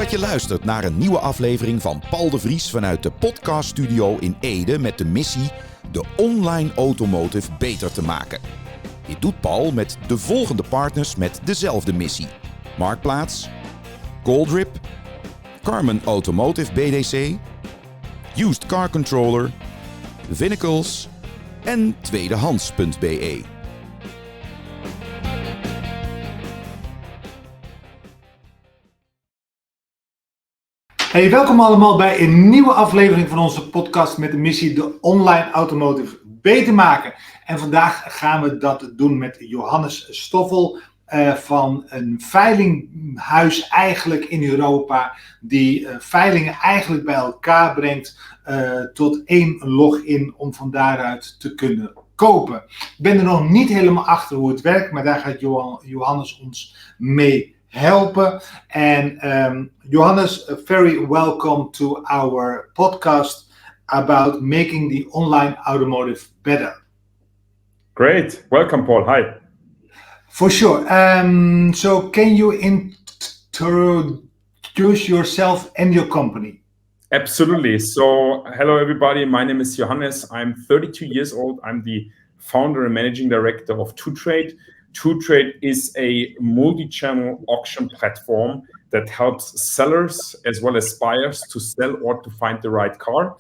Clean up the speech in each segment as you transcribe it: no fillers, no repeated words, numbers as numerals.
dat je luistert naar een nieuwe aflevering van Paul de Vries vanuit de podcaststudio in Ede met de missie de online automotive beter te maken. Dit doet Paul met de volgende partners met dezelfde missie. Marktplaats, Goldrip, Carmen Automotive BDC, Used Car Controller, Vinnacles en tweedehands.be. Hey, welkom allemaal bij een nieuwe aflevering van onze podcast met de missie de online automotive beter maken. En vandaag gaan we dat doen met Johannes Stoffel van een veilinghuis eigenlijk in Europa, die veilingen eigenlijk bij elkaar brengt tot één login om van daaruit te kunnen kopen. Ik ben er nog niet helemaal achter hoe het werkt, maar daar gaat Johannes ons mee helpen. And Johannes, very welcome to our podcast about making the online automotive better. Great. Welcome, Paul. Hi. For sure. So can you introduce yourself and your company? Absolutely. So, hello, everybody. My name is Johannes. I'm 32 years old. I'm the founder and managing director of 2trde. 2trde is a multi-channel auction platform that helps sellers as well as buyers to sell or to find the right car.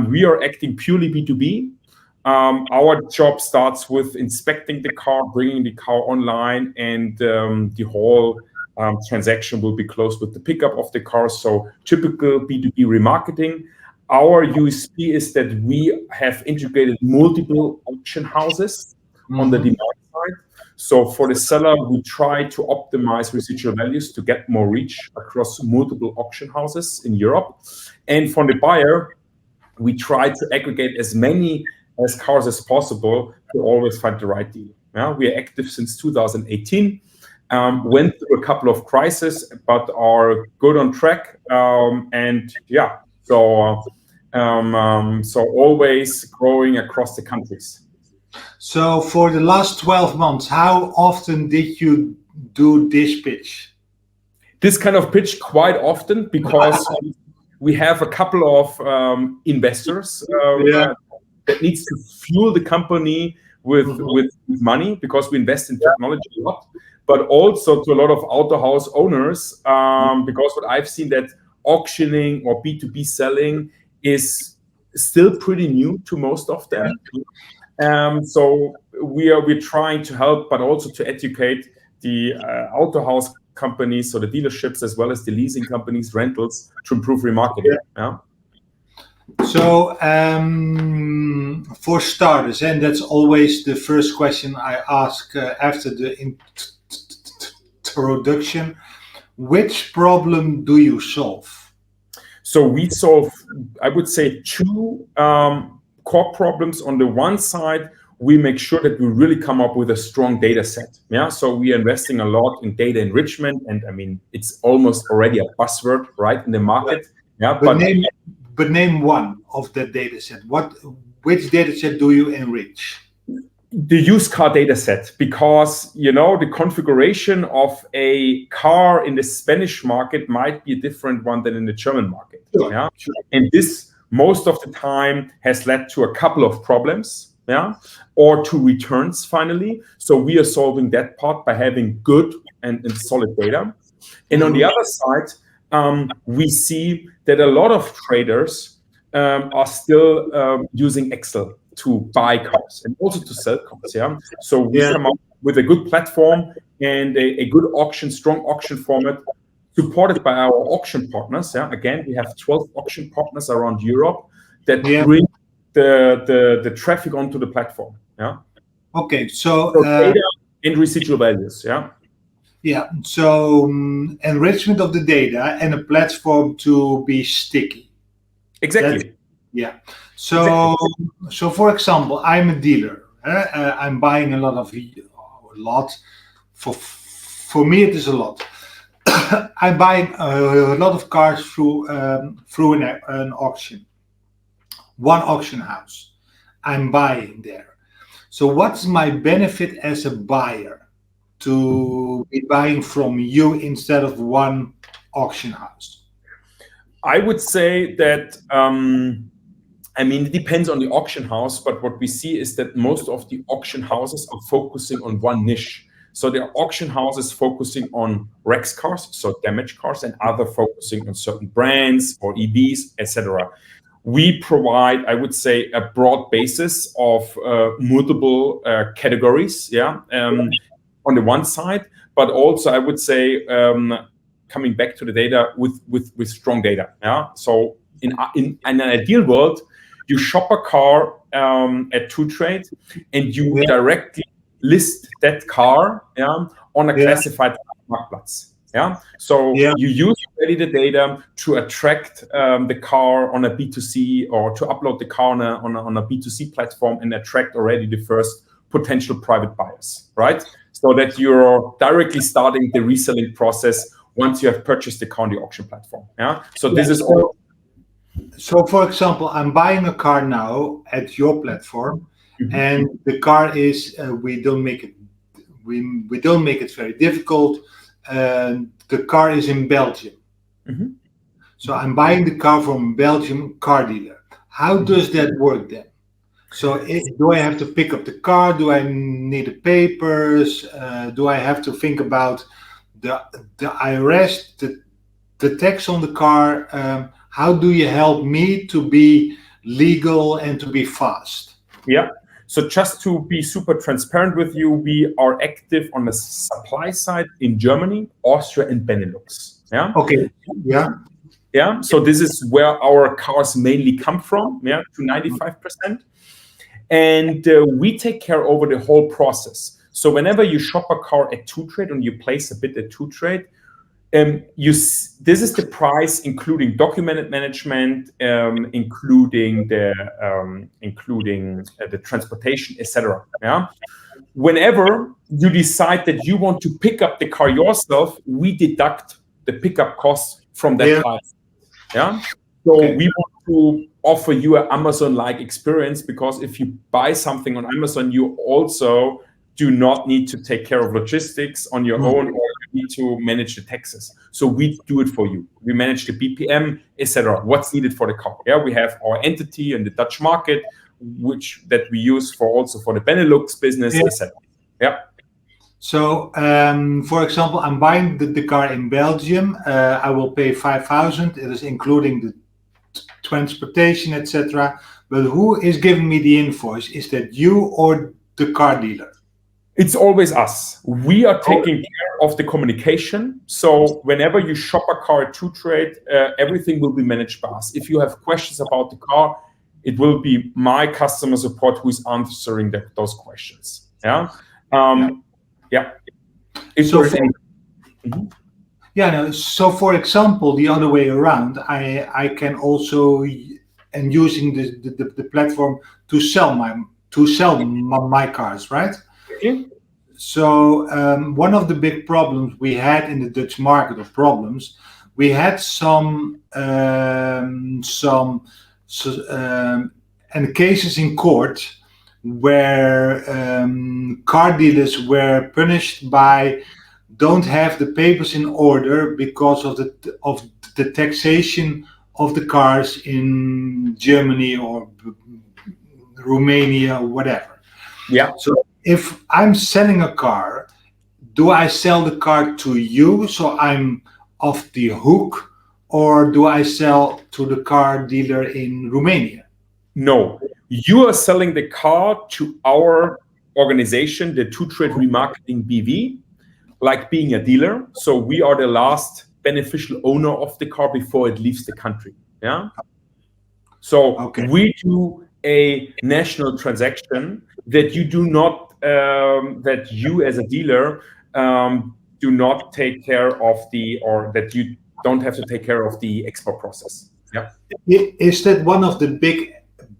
We are acting purely B2B. Our job starts with inspecting the car, bringing the car online, and the whole transaction will be closed with the pickup of the car. So typical B2B remarketing. Our USP is that we have integrated multiple auction houses on the demand side. So for the seller, we try to optimize residual values to get more reach across multiple auction houses in Europe. And for the buyer, we try to aggregate as many cars as possible to always find the right deal. We are active since 2018. Went through a couple of crises, but are good on track. So always growing across the countries. So for the last 12 months, how often did you do this pitch? This kind of pitch quite often, because we have a couple of investors that needs to fuel the company with money, because we invest in technology a lot, but also to a lot of auto house owners, because what I've seen that auctioning or B2B selling is still pretty new to most of them. So we're trying to help, but also to educate the auto house companies, so the dealerships as well as the leasing companies, rentals, to improve remarketing. Yeah. So for starters, and that's always the first question I ask after the introduction, which problem do you solve? So we solve, I would say, two core problems. On the one side, we make sure that we really come up with a strong data set. So we are investing a lot in data enrichment, and I mean, it's almost already a buzzword, right, in the market. But name one of the data set. Which data set do you enrich? The used car data set, because the configuration of a car in the Spanish market might be a different one than in the German market. Sure. And this most of the time has led to a couple of problems, or to returns finally. So we are solving that part by having good and solid data. And on the other side, we see that a lot of traders are still using Excel to buy cars and also to sell cars. So we come up with a good platform and a good auction, strong auction format, supported by our auction partners. Again, we have 12 auction partners around Europe that bring the traffic onto the platform. Okay, so data and residual values. So enrichment of the data and a platform to be sticky. Exactly. So for example, I'm a dealer. I'm buying a lot. For me, it is a lot. I'm buying a lot of cars through an auction. One auction house. I'm buying there. So what's my benefit as a buyer to be buying from you instead of one auction house? I would say that, it depends on the auction house, but what we see is that most of the auction houses are focusing on one niche. So there are auction houses focusing on wrecks cars, so damaged cars, and other focusing on certain brands or EVs, etc. We provide, I would say, a broad basis of multiple categories, on the one side, but also I would say, coming back to the data with strong data. Yeah. So in an ideal world, you shop a car at 2trade and you directly list that car on a classified marketplace. Yeah. So you use already the data to attract the car on a B2C, or to upload the car on a B2C platform and attract already the first potential private buyers, right? So that you're directly starting the reselling process once you have purchased the car on the auction platform. Yeah. So this is all. So, for example, I'm buying a car now at your platform, and the car is we don't make it very difficult. The car is in Belgium. So I'm buying the car from a Belgian car dealer. How does that work then? So do I have to pick up the car? Do I need the papers? Do I have to think about the IRS, the tax on the car? How do you help me to be legal and to be fast? Yeah. So just to be super transparent with you, we are active on the supply side in Germany, Austria, and Benelux. Yeah. Okay. Yeah. Yeah. So this is where our cars mainly come from. Yeah, to 95%. And we take care over the whole process. So whenever you shop a car at 2trade and you place a bid at 2trade, this is the price, including documented management, including the transportation, etc. Yeah. Whenever you decide that you want to pick up the car yourself, we deduct the pickup costs from that price. Yeah. So we want to offer you an Amazon-like experience, because if you buy something on Amazon, you also do not need to take care of logistics on your own, or you need to manage the taxes. So we do it for you. We manage the BPM, etc. What's needed for the car? Yeah, we have our entity in the Dutch market, that we use for the Benelux business, etc. Yeah. So, for example, I'm buying the car in Belgium. I will pay 5,000. It is including the transportation, etc. But who is giving me the invoice? Is that you or the car dealer? It's always us. We are taking care of the communication. So whenever you shop a car at 2trade, everything will be managed by us. If you have questions about the car, it will be my customer support who is answering those questions. Yeah. So for example, the other way around, I can also, and using the platform to sell my cars, right? Okay. So one of the big problems we had in the Dutch market, we had some cases in court where car dealers were punished by don't have the papers in order because of the taxation of the cars in Germany or Romania or whatever. Yeah. So if I'm selling a car, do I sell the car to you so I'm off the hook, or do I sell to the car dealer in Romania? No, you are selling the car to our organization, the 2trade Remarketing BV, like being a dealer. So we are the last beneficial owner of the car before it leaves the country. Yeah. So we do a national transaction that you do not, that you as a dealer do not take care of that you don't have to take care of the export process. Yeah. Is that one of the big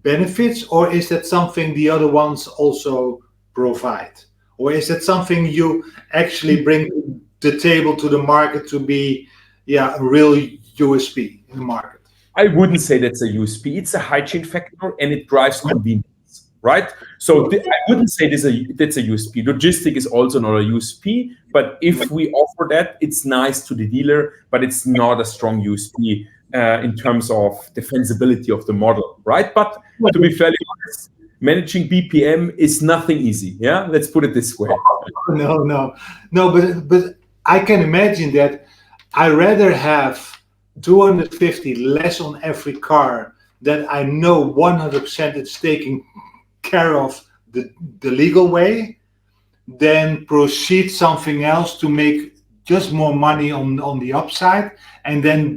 benefits, or is that something the other ones also provide? Or is that something you actually bring to the table to the market to be a real USP in the market? I wouldn't say that's a USP. It's a hygiene factor and it drives convenience, right? So I wouldn't say that's a USP. Logistic is also not a USP, but if we offer that, it's nice to the dealer, but it's not a strong USP in terms of defensibility of the model, right? But to be fairly honest, managing BPM is nothing easy. Yeah, let's put it this way. No, but I can imagine that I rather have 250 less on every car that I know 100% it's taken care of the legal way, than proceed something else to make just more money on the upside, and then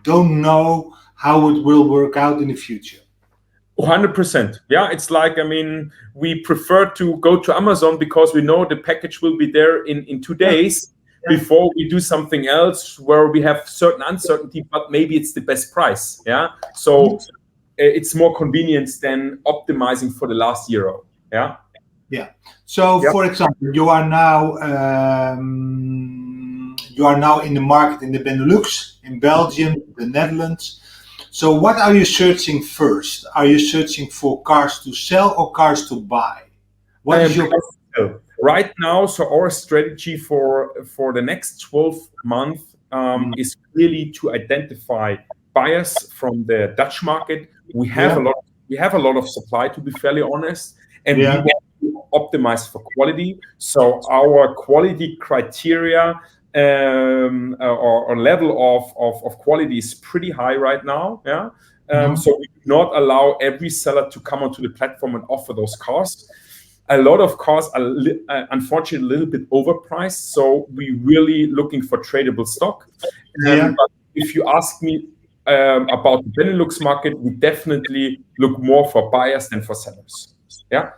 don't know how it will work out in the future. 100%. Yeah, it's like, I mean, we prefer to go to Amazon because we know the package will be there in 2 days before we do something else where we have certain uncertainty, but maybe it's the best price. Yeah. So it's more convenience than optimizing for the last euro. Yeah. Yeah. So, for example, you are now in the market in the Benelux, in Belgium, the Netherlands. So, what are you searching first? Are you searching for cars to sell or cars to buy? What is your right now? So, our strategy for the next 12 months is really to identify buyers from the Dutch market. We have a lot of supply, to be fairly honest, and we want to optimize for quality. So our quality criteria or level of quality is pretty high right now. Yeah. So we do not allow every seller to come onto the platform and offer those cars. A lot of cars are unfortunately a little bit overpriced. So we're really looking for tradable stock. But if you ask me about the Benelux market, we definitely look more for buyers than for sellers. Yeah.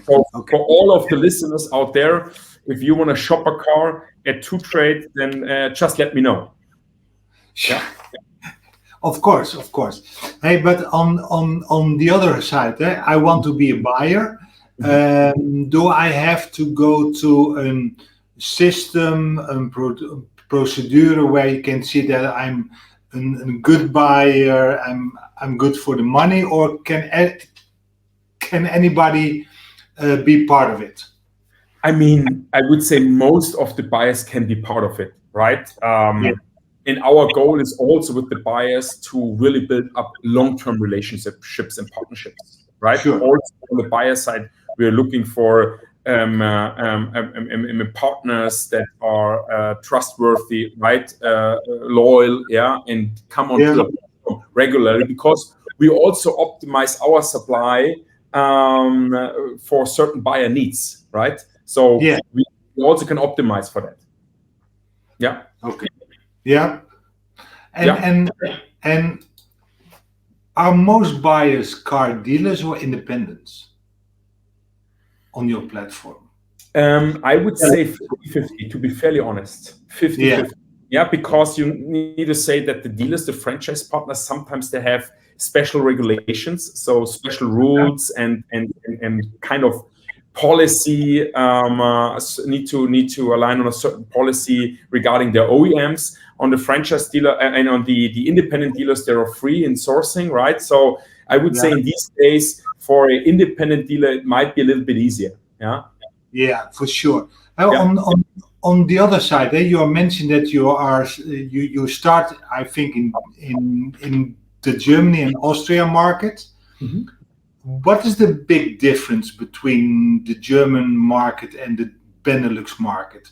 So for all of the listeners out there, if you want to shop a car at 2trade, then just let me know. Yeah. Of course. Hey, but on the other side, I want to be a buyer. Do I have to go to a system, procedure where you can see that I'm a good buyer, I'm good for the money, or can anybody be part of it? I mean, I would say most of the buyers can be part of it, right? And our goal is also with the buyers to really build up long-term relationships and partnerships, right? Sure. Also on the buyer side, we're looking for partners that are trustworthy, right? Loyal, and come on to the platform regularly, because we also optimize our supply for certain buyer needs, right? So we also can optimize for that. Yeah. Okay. Yeah. And are most buyers car dealers or independents on your platform? I would say 50-50, to be fairly honest. 50-50. Yeah, because you need to say that the dealers, the franchise partners, sometimes they have special regulations, so special rules and kind of policy need to align on a certain policy regarding their OEMs. On the franchise dealer and on the independent dealers, they are free in sourcing, right? So I would say in these days, for an independent dealer, it might be a little bit easier. Yeah. Yeah, for sure. On the other side, you mentioned that you start, I think, in the Germany and Austria market. Mm-hmm. What is the big difference between the German market and the Benelux market?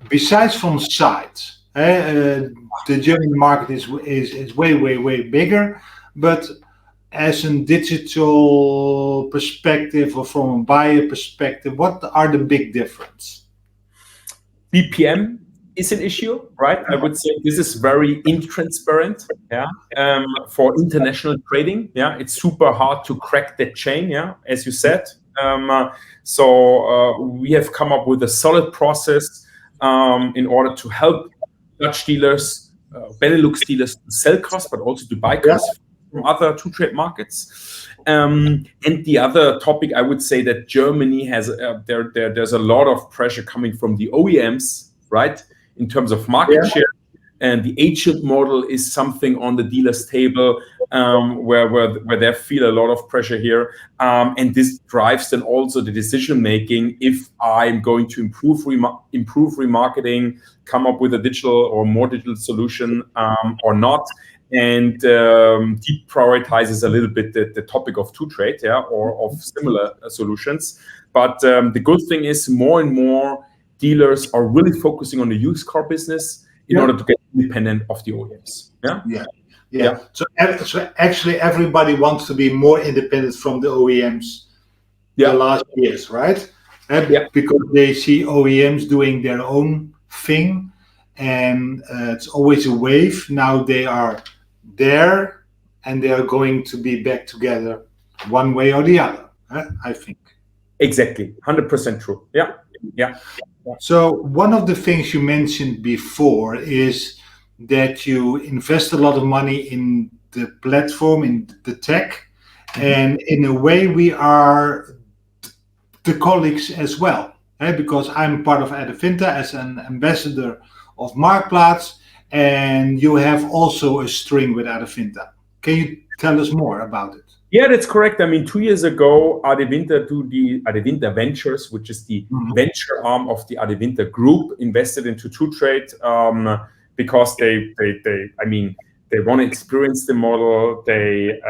Besides from size, the German market is way bigger, but as a digital perspective or from a buyer perspective, what are the big difference? BPM is an issue, right? I would say this is very intransparent. Yeah. For international trading, it's super hard to crack that chain. Yeah, as you said. So we have come up with a solid process in order to help Dutch dealers, Benelux dealers to sell cars, but also to buy cars from other 2trade markets. And the other topic, I would say that Germany has there's a lot of pressure coming from the OEMs, right, in terms of market share. and the agent model is something on the dealer's table where they feel a lot of pressure here. And this drives then also the decision making if I'm going to improve remarketing, come up with a digital or more digital solution or not. And deprioritizes a little bit the topic of trade, or of similar solutions. But the good thing is more and more dealers are really focusing on the used car business in order to get independent of the OEMs. Yeah. So actually, everybody wants to be more independent from the OEMs. The last years, right? Because they see OEMs doing their own thing, and it's always a wave. Now they are there, and they are going to be back together one way or the other, I think. Exactly, 100% true. Yeah. So one of the things you mentioned before is that you invest a lot of money in the platform, in the tech, and in a way we are the colleagues as well, because I'm part of Adevinta as an ambassador of Marktplaats, and you have also a string with Adevinta. Can you tell us more about it? Yeah, that's correct. I mean, 2 years ago, Adevinta, to the Adevinta Ventures, which is the venture arm of the Adevinta Group, invested into trade because they want to experience the model. They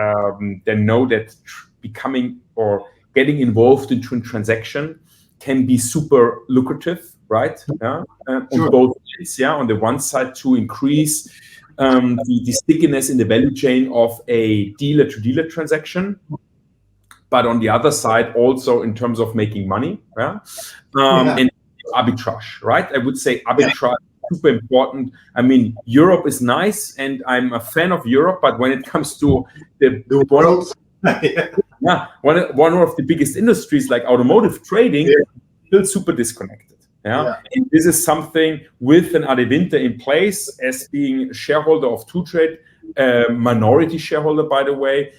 know that becoming or getting involved into a transaction can be super lucrative, right? On both ends. On the one side, to increase the stickiness in the value chain of a dealer-to-dealer transaction, but on the other side, also in terms of making money, and arbitrage, right? I would say arbitrage is super important. I mean, Europe is nice, and I'm a fan of Europe, but when it comes to the world, one of the biggest industries like automotive trading, still super disconnected. And this is something with an Adevinta in place as being a shareholder of trade, minority shareholder, by the way.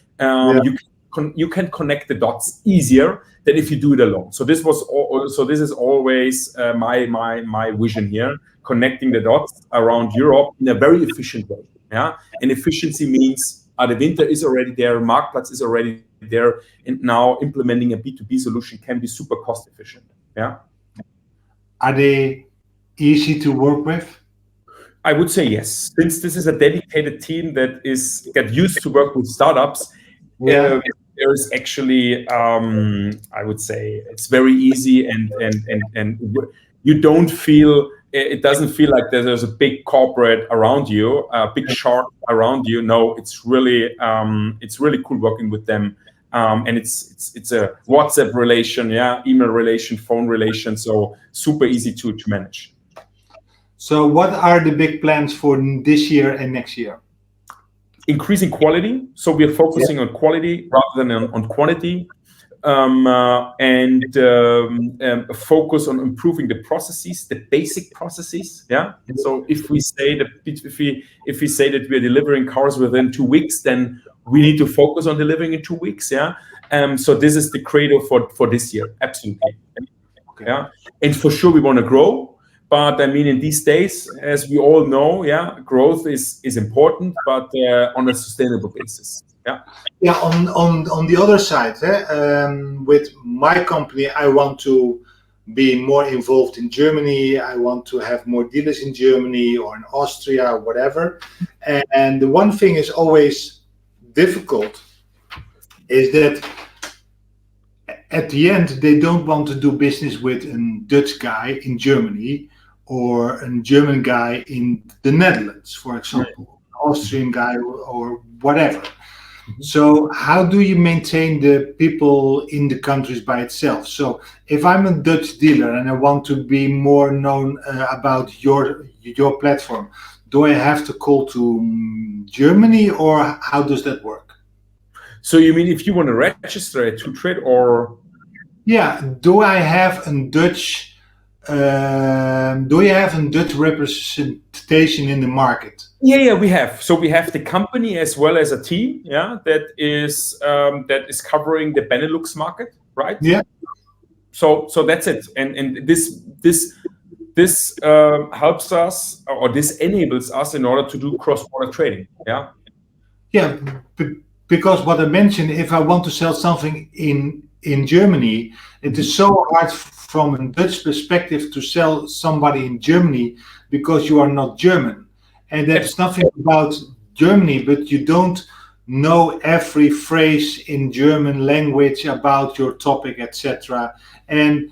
You can connect the dots easier than if you do it alone. So this is always my vision here, connecting the dots around Europe in a very efficient way. And efficiency means Adevinta is already there, Marktplaats is already there, and now implementing a B2B solution can be super cost efficient. Are they easy to work with? I would say yes. Since this is a dedicated team that get used to work with startups, there is actually, I would say, it's very easy, and you don't feel. It doesn't feel like there's a big corporate around you, a big shark around you. No, it's really cool working with them. And it's a WhatsApp relation, email relation, phone relation, so super easy to manage. So what are the big plans for this year and next year? Increasing quality. So we are focusing on quality rather than on quantity, and focus on improving the processes, the basic processes. So if we say that we are delivering cars within 2 weeks, then we need to focus on delivering in 2 weeks. So this is the credo for this year. Absolutely. And for sure we want to grow. But I mean, in these days, as we all know, growth is important, but on a sustainable basis. On the other side, with my company, I want to be more involved in Germany. I want to have more dealers in Germany or in Austria or whatever. And the one thing is always difficult is that at the end they don't want to do business with a Dutch guy in Germany or a German guy in the Netherlands, for example, Austrian guy or whatever. So how do you maintain the people in the countries by itself? So if I'm a Dutch dealer and I want to be more known about your platform, do I have to call to Germany, or how does that work? So you mean if you want to register a trade, or? Do I have a Dutch? Do you have a Dutch representation in the market? We have. So we have the company as well as a team, that is covering the Benelux market, right? So that's it. And this this helps us, or this enables us in order to do cross-border trading. Yeah. Yeah, because what I mentioned, if I want to sell something in Germany, it is so hard from a Dutch perspective to sell somebody in Germany because you are not German. And that's nothing about Germany, but you don't know every phrase in German language about your topic, etc. And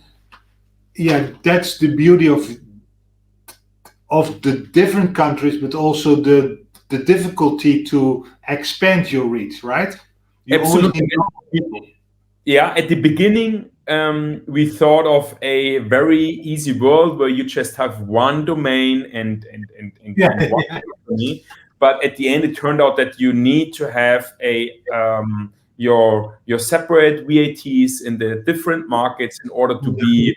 yeah, that's the beauty of the different countries, but also the difficulty to expand your reach, right? You Absolutely. Yeah, at the beginning, we thought of a very easy world where you just have one domain and one company. But at the end, it turned out that you need to have your separate VATs in the different markets in order to be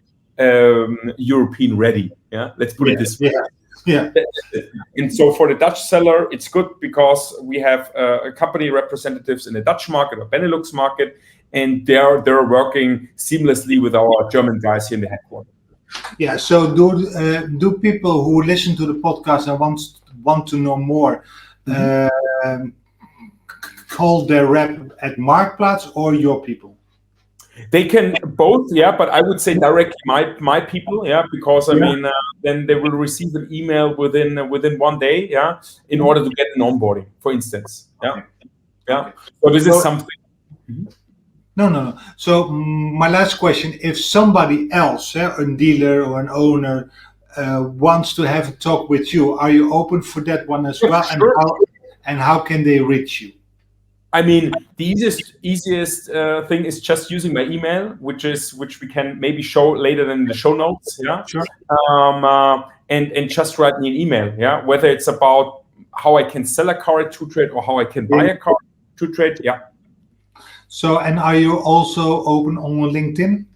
European ready. Yeah, let's put it this way. Yeah. And so for the Dutch seller, it's good because we have company representatives in the Dutch market or Benelux market, and they're working seamlessly with our German guys here in the headquarters. Yeah. So do people who listen to the podcast and want to know more call their rep at Marktplaats or your people? They can both, yeah, but I would say directly my people, yeah, because I mean, then they will receive an email within 1 day, yeah, in order to get an onboarding, for instance, yeah. So this is something. No. So my last question: if somebody else, a dealer or an owner, wants to have a talk with you, are you open for that one as well? Sure. And how can they reach you? I mean, the easiest thing is just using my email, which we can maybe show later in the show notes. Yeah. Sure. And just write me an email. Yeah. Whether it's about how I can sell a car at 2trade or how I can buy a car at 2trade. Yeah. So, and are you also open on LinkedIn?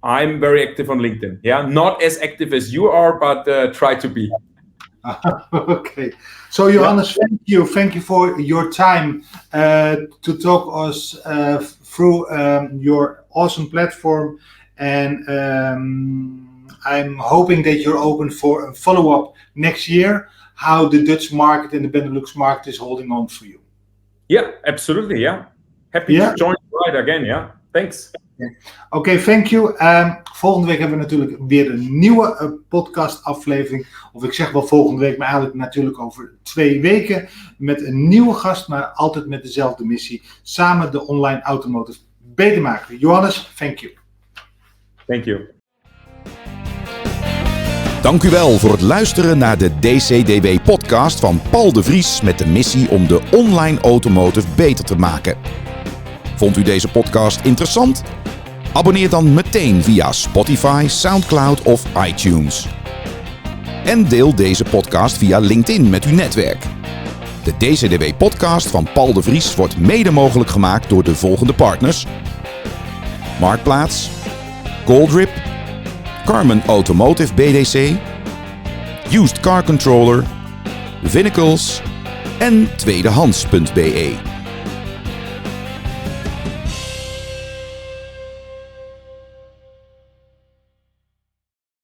I'm very active on LinkedIn. Yeah. Not as active as you are, but try to be. Okay. So Johannes, thank you for your time to talk us through your awesome platform, and I'm hoping that you're open for a follow-up next year, how the Dutch market and the Benelux market is holding on for you. Yeah, absolutely. Yeah. Happy to join the ride again. Yeah. Thanks. Oké, thank you. Volgende week hebben we natuurlijk weer een nieuwe podcast aflevering. Of ik zeg wel volgende week, maar eigenlijk natuurlijk over 2 weken. Met een nieuwe gast, maar altijd met dezelfde missie. Samen de online automotive beter maken. Johannes, thank you. Thank you. Dank u wel voor het luisteren naar de DCDW-podcast van Paul de Vries met de missie om de online automotive beter te maken. Vond u deze podcast interessant? Abonneer dan meteen via Spotify, Soundcloud of iTunes. En deel deze podcast via LinkedIn met uw netwerk. De DCDW-podcast van Paul de Vries wordt mede mogelijk gemaakt door de volgende partners: Marktplaats, Goldrip, Carmen Automotive BDC, Used Car Controller, Vinnacles en tweedehands.be.